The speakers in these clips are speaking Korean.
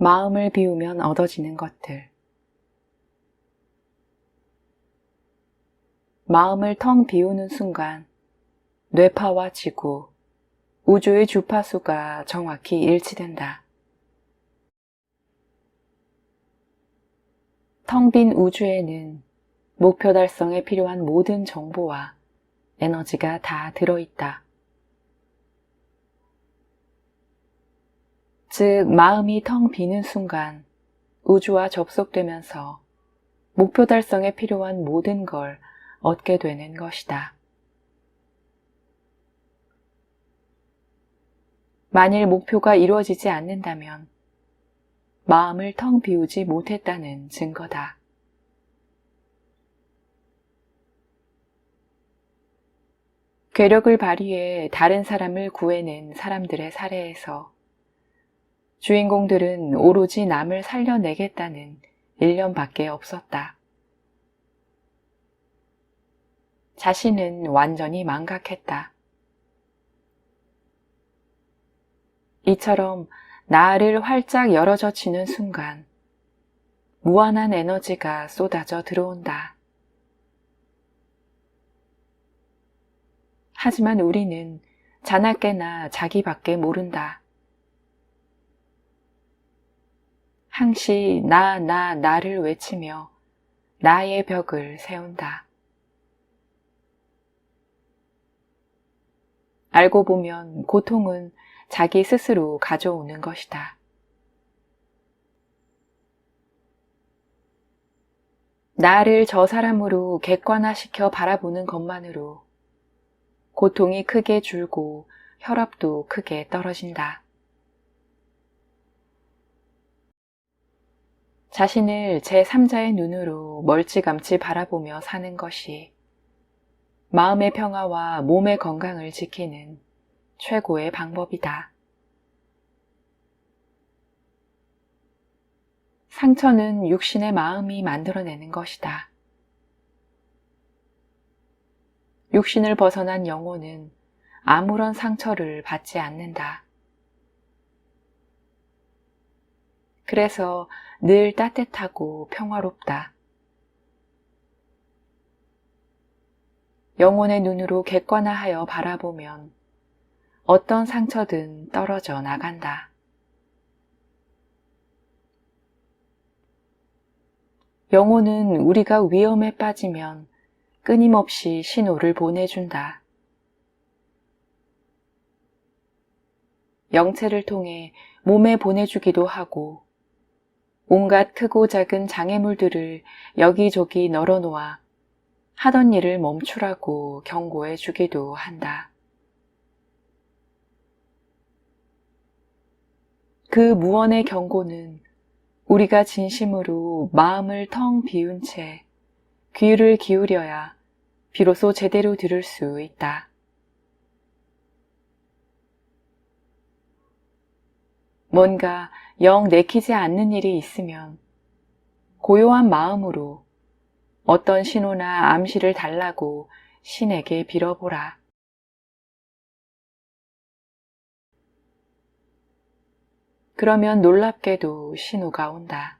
마음을 비우면 얻어지는 것들. 마음을 텅 비우는 순간 뇌파와 지구, 우주의 주파수가 정확히 일치된다. 텅 빈 우주에는 목표 달성에 필요한 모든 정보와 에너지가 다 들어있다. 즉, 마음이 텅 비는 순간 우주와 접속되면서 목표 달성에 필요한 모든 걸 얻게 되는 것이다. 만일 목표가 이루어지지 않는다면 마음을 텅 비우지 못했다는 증거다. 괴력을 발휘해 다른 사람을 구해낸 사람들의 사례에서 주인공들은 오로지 남을 살려내겠다는 일념밖에 없었다. 자신은 완전히 망각했다. 이처럼 나를 활짝 열어젖히는 순간 무한한 에너지가 쏟아져 들어온다. 하지만 우리는 자나깨나 자기밖에 모른다. 항시 나를 외치며 나의 벽을 세운다. 알고 보면 고통은 자기 스스로 가져오는 것이다. 나를 저 사람으로 객관화시켜 바라보는 것만으로 고통이 크게 줄고 혈압도 크게 떨어진다. 자신을 제3자의 눈으로 멀찌감치 바라보며 사는 것이 마음의 평화와 몸의 건강을 지키는 최고의 방법이다. 상처는 육신의 마음이 만들어내는 것이다. 육신을 벗어난 영혼은 아무런 상처를 받지 않는다. 그래서 늘 따뜻하고 평화롭다. 영혼의 눈으로 객관화하여 바라보면 어떤 상처든 떨어져 나간다. 영혼은 우리가 위험에 빠지면 끊임없이 신호를 보내준다. 영체를 통해 몸에 보내주기도 하고 온갖 크고 작은 장애물들을 여기저기 널어놓아 하던 일을 멈추라고 경고해 주기도 한다. 그 무언의 경고는 우리가 진심으로 마음을 텅 비운 채 귀를 기울여야 비로소 제대로 들을 수 있다. 뭔가 영 내키지 않는 일이 있으면 고요한 마음으로 어떤 신호나 암시를 달라고 신에게 빌어보라. 그러면 놀랍게도 신호가 온다.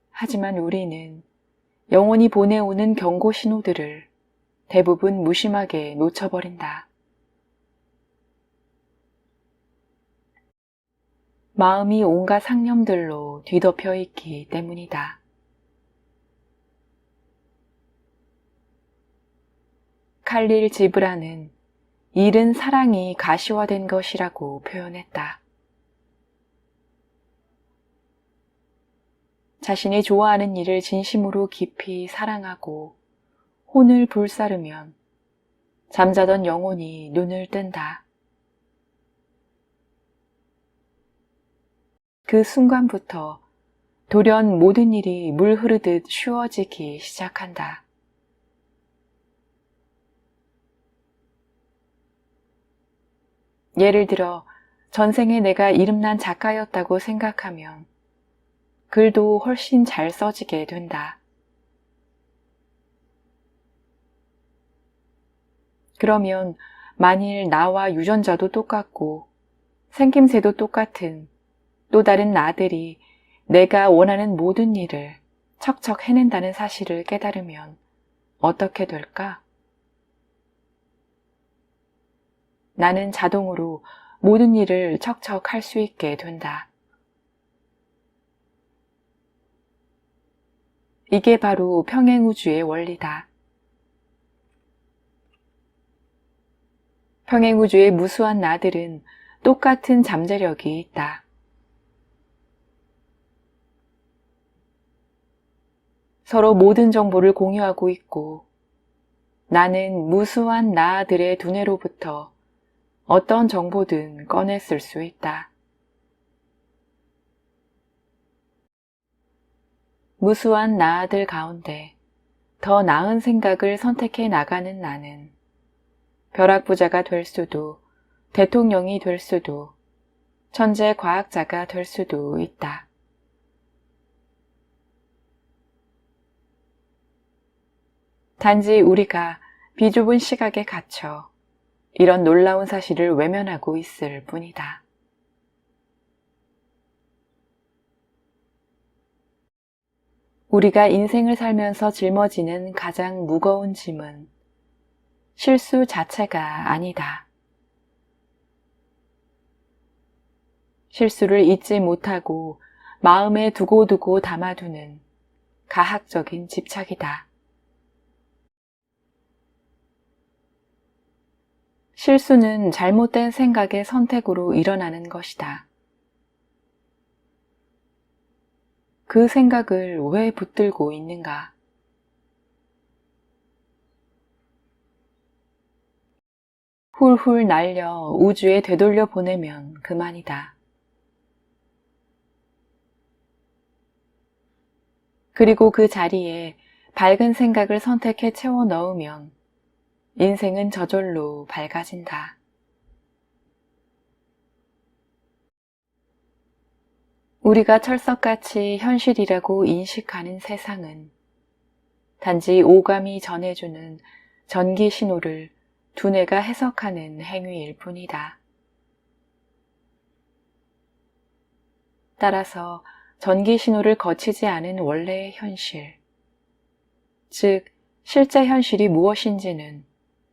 하지만 우리는 영혼이 보내오는 경고 신호들을 대부분 무심하게 놓쳐버린다. 마음이 온갖 상념들로 뒤덮여 있기 때문이다. 칼릴 지브라는 잃은 사랑이 가시화된 것이라고 표현했다. 자신이 좋아하는 일을 진심으로 깊이 사랑하고 혼을 불사르면 잠자던 영혼이 눈을 뜬다. 그 순간부터 돌연 모든 일이 물 흐르듯 쉬워지기 시작한다. 예를 들어 전생에 내가 이름난 작가였다고 생각하면 글도 훨씬 잘 써지게 된다. 그러면 만일 나와 유전자도 똑같고 생김새도 똑같은 또 다른 나들이 내가 원하는 모든 일을 척척 해낸다는 사실을 깨달으면 어떻게 될까? 나는 자동으로 모든 일을 척척 할 수 있게 된다. 이게 바로 평행우주의 원리다. 평행우주의 무수한 나들은 똑같은 잠재력이 있다. 서로 모든 정보를 공유하고 있고 나는 무수한 나들의 두뇌로부터 어떤 정보든 꺼내 쓸 수 있다. 무수한 나들 가운데 더 나은 생각을 선택해 나가는 나는 벼락부자가 될 수도, 대통령이 될 수도, 천재 과학자가 될 수도 있다. 단지 우리가 비좁은 시각에 갇혀 이런 놀라운 사실을 외면하고 있을 뿐이다. 우리가 인생을 살면서 짊어지는 가장 무거운 짐은 실수 자체가 아니다. 실수를 잊지 못하고 마음에 두고두고 담아두는 가학적인 집착이다. 실수는 잘못된 생각의 선택으로 일어나는 것이다. 그 생각을 왜 붙들고 있는가? 훌훌 날려 우주에 되돌려 보내면 그만이다. 그리고 그 자리에 밝은 생각을 선택해 채워 넣으면 인생은 저절로 밝아진다. 우리가 철석같이 현실이라고 인식하는 세상은 단지 오감이 전해주는 전기 신호를 두뇌가 해석하는 행위일 뿐이다. 따라서 전기 신호를 거치지 않은 원래의 현실, 즉 실제 현실이 무엇인지는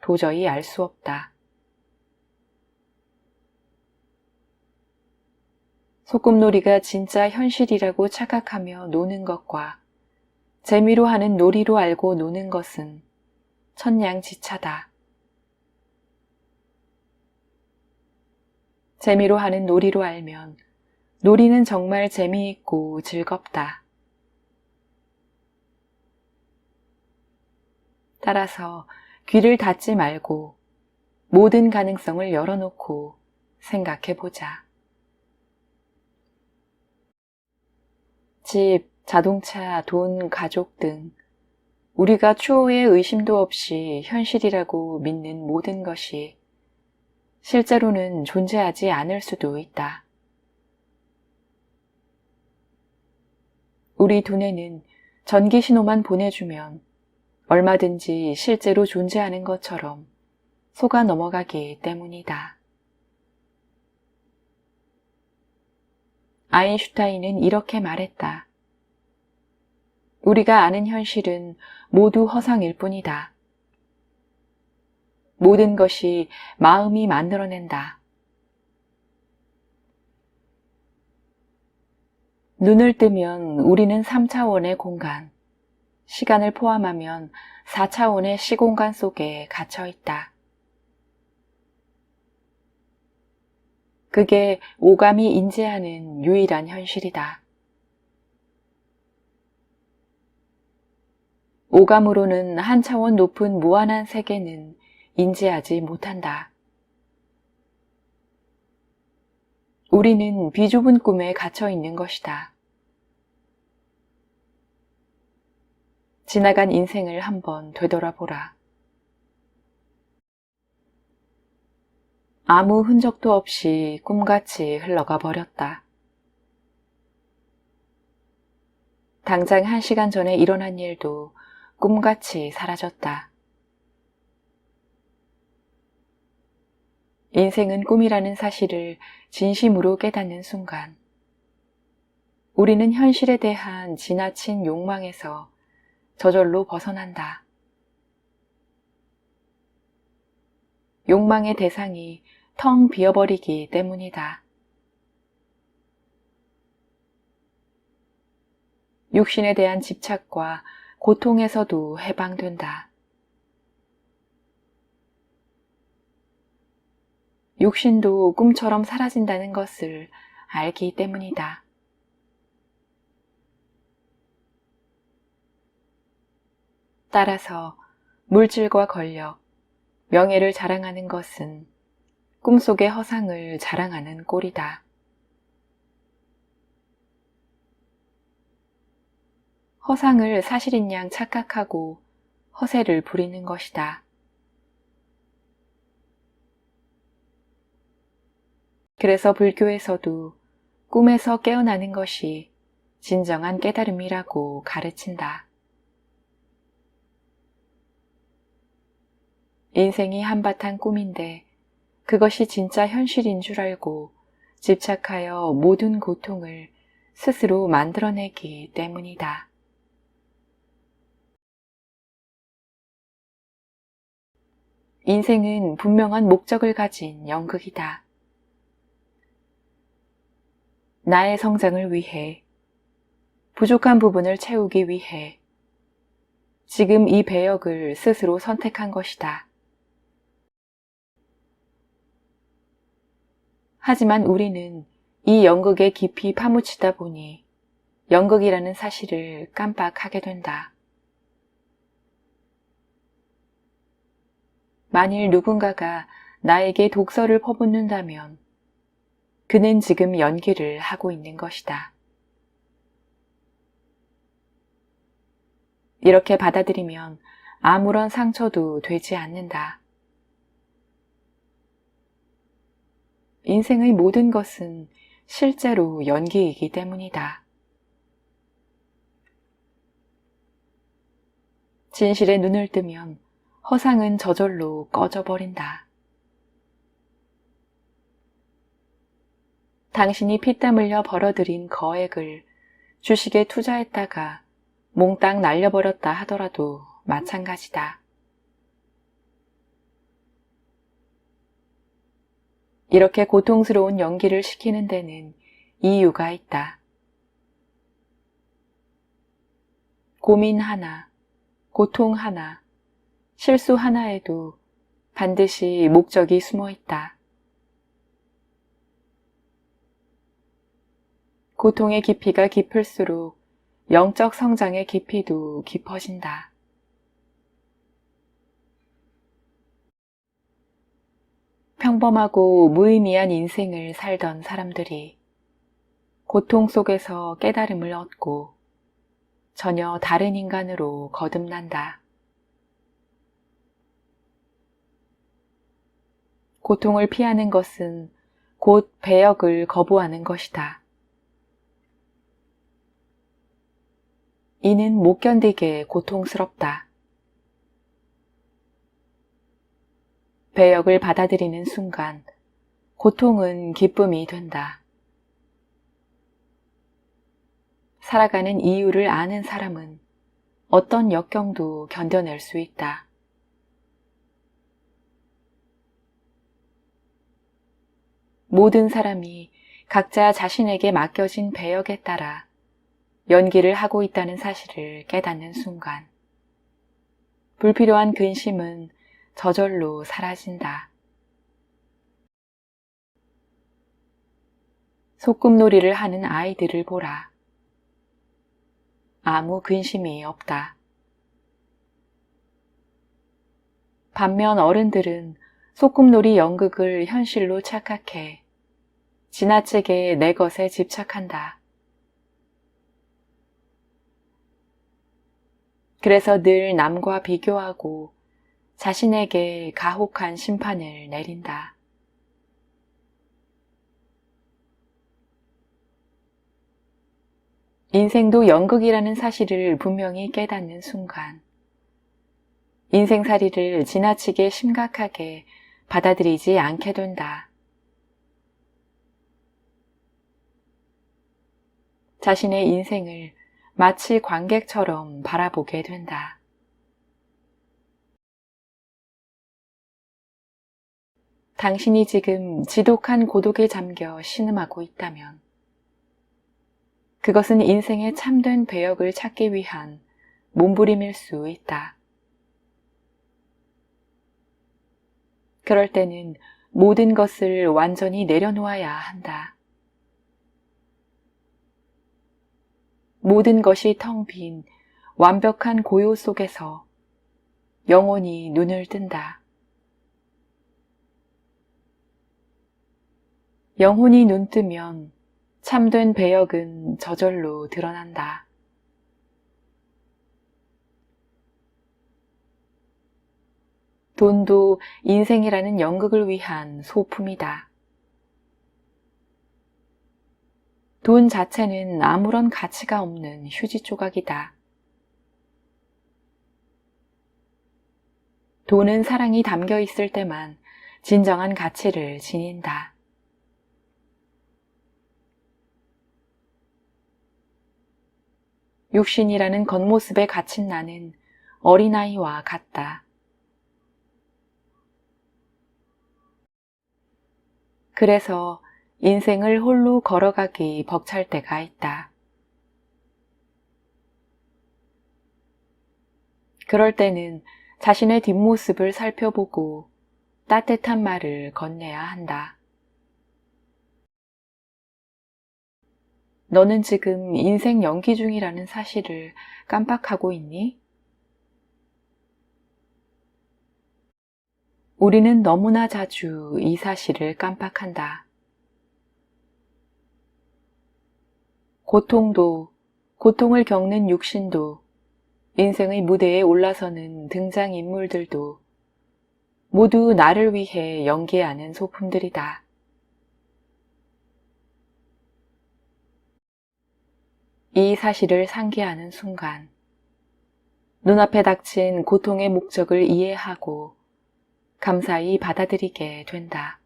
도저히 알 수 없다. 소꿉놀이가 진짜 현실이라고 착각하며 노는 것과 재미로 하는 놀이로 알고 노는 것은 천냥지차다. 재미로 하는 놀이로 알면 놀이는 정말 재미있고 즐겁다. 따라서 귀를 닫지 말고 모든 가능성을 열어놓고 생각해보자. 집, 자동차, 돈, 가족 등 우리가 추호의 의심도 없이 현실이라고 믿는 모든 것이 실제로는 존재하지 않을 수도 있다. 우리 두뇌는 전기 신호만 보내주면 얼마든지 실제로 존재하는 것처럼 속아 넘어가기 때문이다. 아인슈타인은 이렇게 말했다. 우리가 아는 현실은 모두 허상일 뿐이다. 모든 것이 마음이 만들어낸다. 눈을 뜨면 우리는 3차원의 공간, 시간을 포함하면 4차원의 시공간 속에 갇혀 있다. 그게 오감이 인지하는 유일한 현실이다. 오감으로는 한 차원 높은 무한한 세계는 인지하지 못한다. 우리는 비좁은 꿈에 갇혀 있는 것이다. 지나간 인생을 한번 되돌아보라. 아무 흔적도 없이 꿈같이 흘러가 버렸다. 당장 1시간 전에 일어난 일도 꿈같이 사라졌다. 인생은 꿈이라는 사실을 진심으로 깨닫는 순간, 우리는 현실에 대한 지나친 욕망에서 저절로 벗어난다. 욕망의 대상이 텅 비어버리기 때문이다. 육신에 대한 집착과 고통에서도 해방된다. 육신도 꿈처럼 사라진다는 것을 알기 때문이다. 따라서 물질과 권력, 명예를 자랑하는 것은 꿈속의 허상을 자랑하는 꼴이다. 허상을 사실인 양 착각하고 허세를 부리는 것이다. 그래서 불교에서도 꿈에서 깨어나는 것이 진정한 깨달음이라고 가르친다. 인생이 한바탕 꿈인데 그것이 진짜 현실인 줄 알고 집착하여 모든 고통을 스스로 만들어내기 때문이다. 인생은 분명한 목적을 가진 연극이다. 나의 성장을 위해, 부족한 부분을 채우기 위해 지금 이 배역을 스스로 선택한 것이다. 하지만 우리는 이 연극에 깊이 파묻히다 보니 연극이라는 사실을 깜빡하게 된다. 만일 누군가가 나에게 독서를 퍼붓는다면 그는 지금 연기를 하고 있는 것이다. 이렇게 받아들이면 아무런 상처도 되지 않는다. 인생의 모든 것은 실제로 연기이기 때문이다. 진실에 눈을 뜨면 허상은 저절로 꺼져버린다. 당신이 피땀 흘려 벌어들인 거액을 주식에 투자했다가 몽땅 날려버렸다 하더라도 마찬가지다. 이렇게 고통스러운 연기를 시키는 데는 이유가 있다. 고민 하나, 고통 하나, 실수 하나에도 반드시 목적이 숨어 있다. 고통의 깊이가 깊을수록 영적 성장의 깊이도 깊어진다. 평범하고 무의미한 인생을 살던 사람들이 고통 속에서 깨달음을 얻고 전혀 다른 인간으로 거듭난다. 고통을 피하는 것은 곧 배역을 거부하는 것이다. 이는 못 견디게 고통스럽다. 배역을 받아들이는 순간 고통은 기쁨이 된다. 살아가는 이유를 아는 사람은 어떤 역경도 견뎌낼 수 있다. 모든 사람이 각자 자신에게 맡겨진 배역에 따라 연기를 하고 있다는 사실을 깨닫는 순간 불필요한 근심은 저절로 사라진다. 소꿉놀이를 하는 아이들을 보라. 아무 근심이 없다. 반면 어른들은 소꿉놀이 연극을 현실로 착각해 지나치게 내 것에 집착한다. 그래서 늘 남과 비교하고 자신에게 가혹한 심판을 내린다. 인생도 연극이라는 사실을 분명히 깨닫는 순간 인생살이를 지나치게 심각하게 받아들이지 않게 된다. 자신의 인생을 마치 관객처럼 바라보게 된다. 당신이 지금 지독한 고독에 잠겨 신음하고 있다면 그것은 인생의 참된 배역을 찾기 위한 몸부림일 수 있다. 그럴 때는 모든 것을 완전히 내려놓아야 한다. 모든 것이 텅 빈 완벽한 고요 속에서 영원히 눈을 뜬다. 영혼이 눈뜨면 참된 배역은 저절로 드러난다. 돈도 인생이라는 연극을 위한 소품이다. 돈 자체는 아무런 가치가 없는 휴지 조각이다. 돈은 사랑이 담겨 있을 때만 진정한 가치를 지닌다. 육신이라는 겉모습에 갇힌 나는 어린아이와 같다. 그래서 인생을 홀로 걸어가기 벅찰 때가 있다. 그럴 때는 자신의 뒷모습을 살펴보고 따뜻한 말을 건네야 한다. 너는 지금 인생 연기 중이라는 사실을 깜빡하고 있니? 우리는 너무나 자주 이 사실을 깜빡한다. 고통도, 고통을 겪는 육신도, 인생의 무대에 올라서는 등장인물들도 모두 나를 위해 연기하는 소품들이다. 이 사실을 상기하는 순간, 눈앞에 닥친 고통의 목적을 이해하고 감사히 받아들이게 된다.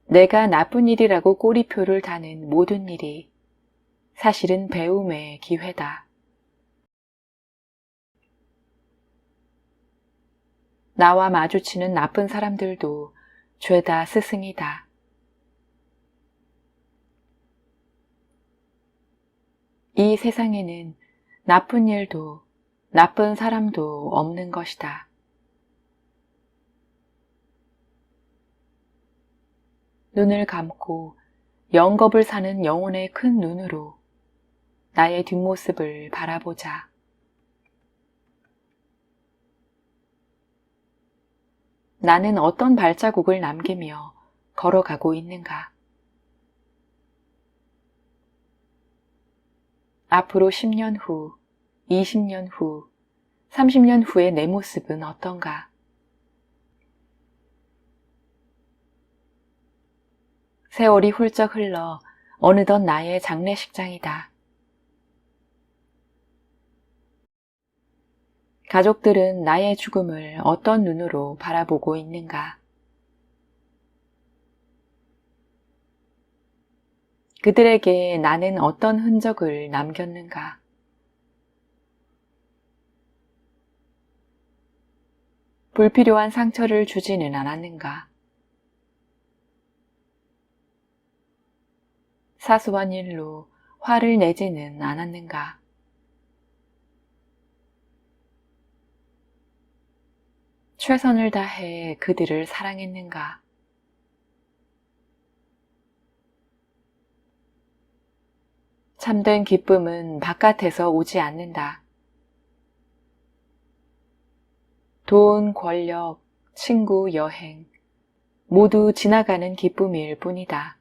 내가 나쁜 일이라고 꼬리표를 다는 모든 일이 사실은 배움의 기회다. 나와 마주치는 나쁜 사람들도 죄다 스승이다. 이 세상에는 나쁜 일도 나쁜 사람도 없는 것이다. 눈을 감고 영겁을 사는 영혼의 큰 눈으로 나의 뒷모습을 바라보자. 나는 어떤 발자국을 남기며 걸어가고 있는가? 앞으로 10년 후, 20년 후, 30년 후의 내 모습은 어떤가? 세월이 훌쩍 흘러 어느덧 나의 장례식장이다. 가족들은 나의 죽음을 어떤 눈으로 바라보고 있는가? 그들에게 나는 어떤 흔적을 남겼는가? 불필요한 상처를 주지는 않았는가? 사소한 일로 화를 내지는 않았는가? 최선을 다해 그들을 사랑했는가? 참된 기쁨은 바깥에서 오지 않는다. 돈, 권력, 친구, 여행 모두 지나가는 기쁨일 뿐이다.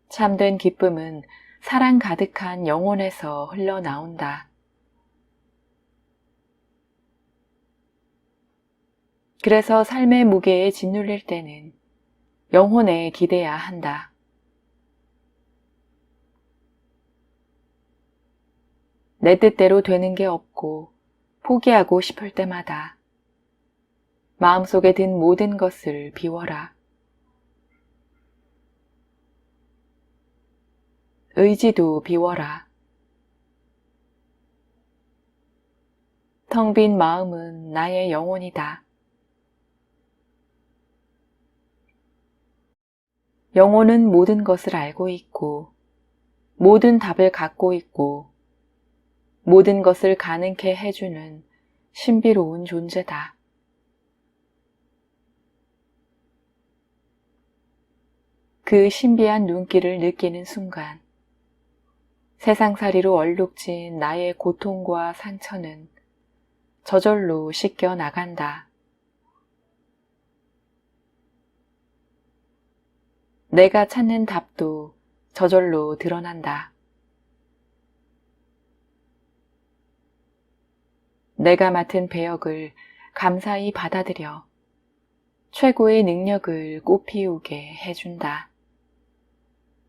참된 기쁨은 사랑 가득한 영혼에서 흘러나온다. 그래서 삶의 무게에 짓눌릴 때는 영혼에 기대야 한다. 내 뜻대로 되는 게 없고 포기하고 싶을 때마다 마음속에 든 모든 것을 비워라. 의지도 비워라. 텅 빈 마음은 나의 영혼이다. 영혼은 모든 것을 알고 있고 모든 답을 갖고 있고 모든 것을 가능케 해주는 신비로운 존재다. 그 신비한 눈길을 느끼는 순간 세상살이로 얼룩진 나의 고통과 상처는 저절로 씻겨 나간다. 내가 찾는 답도 저절로 드러난다. 내가 맡은 배역을 감사히 받아들여 최고의 능력을 꽃피우게 해준다.